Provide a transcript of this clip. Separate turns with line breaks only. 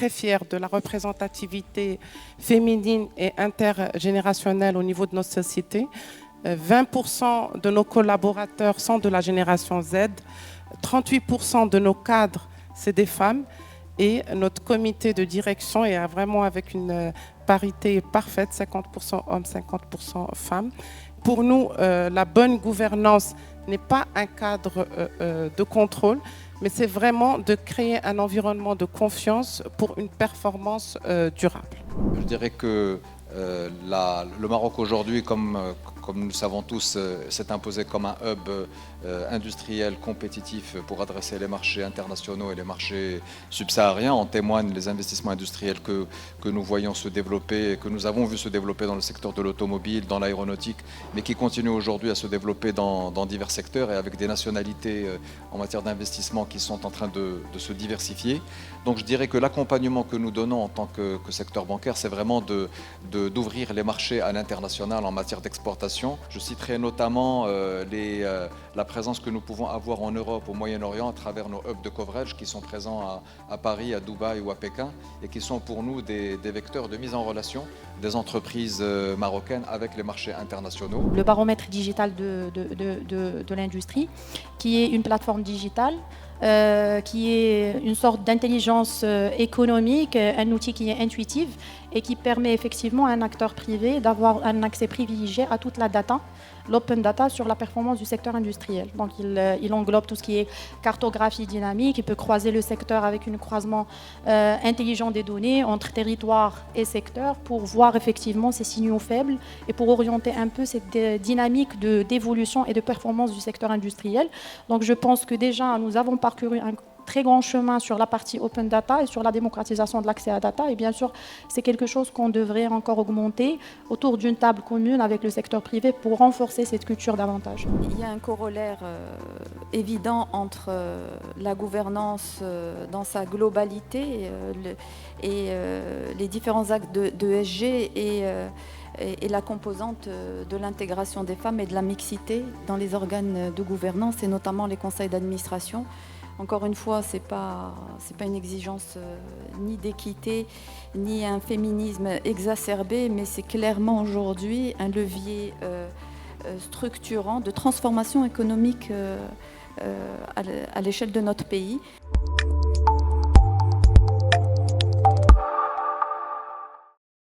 très fiers de la représentativité féminine et intergénérationnelle au niveau de notre société. 20% de nos collaborateurs sont de la génération Z, 38% de nos cadres, c'est des femmes, et notre comité de direction est vraiment avec une parité parfaite, 50% hommes, 50% femmes. Pour nous, la bonne gouvernance n'est pas un cadre de contrôle, mais c'est vraiment de créer un environnement de confiance pour une performance durable.
Je dirais que le Maroc aujourd'hui, comme nous le savons tous, s'est imposé comme un hub industriel compétitif pour adresser les marchés internationaux et les marchés subsahariens. En témoignent les investissements industriels que nous voyons se développer, que nous avons vu se développer dans le secteur de l'automobile, dans l'aéronautique, mais qui continuent aujourd'hui à se développer dans divers secteurs et avec des nationalités en matière d'investissement qui sont en train de se diversifier. Donc je dirais que l'accompagnement que nous donnons en tant que secteur bancaire, c'est vraiment d'ouvrir les marchés à l'international en matière d'exportation. Je citerai notamment la présence que nous pouvons avoir en Europe, au Moyen-Orient, à travers nos hubs de coverage qui sont présents à Paris, à Dubaï ou à Pékin et qui sont pour nous des vecteurs de mise en relation des entreprises marocaines avec les marchés internationaux.
Le baromètre digital de l'industrie, qui est une plateforme digitale, qui est une sorte d'intelligence économique, un outil qui est intuitif et qui permet effectivement à un acteur privé d'avoir un accès privilégié à toute la data, l'open data sur la performance du secteur industriel. Donc il englobe tout ce qui est cartographie dynamique, il peut croiser le secteur avec un croisement intelligent des données entre territoire et secteur pour voir effectivement ces signaux faibles et pour orienter un peu cette dynamique d'évolution et de performance du secteur industriel. Donc je pense que déjà nous avons parcouru un très grand chemin sur la partie open data et sur la démocratisation de l'accès à data. Et bien sûr, c'est quelque chose qu'on devrait encore augmenter autour d'une table commune avec le secteur privé pour renforcer cette culture davantage.
Il y a un corollaire évident entre la gouvernance dans sa globalité et les différents actes de ESG et la composante de l'intégration des femmes et de la mixité dans les organes de gouvernance et notamment les conseils d'administration. Encore une fois, ce n'est pas une exigence ni d'équité, ni un féminisme exacerbé, mais c'est clairement aujourd'hui un levier structurant de transformation économique à l'échelle de notre pays.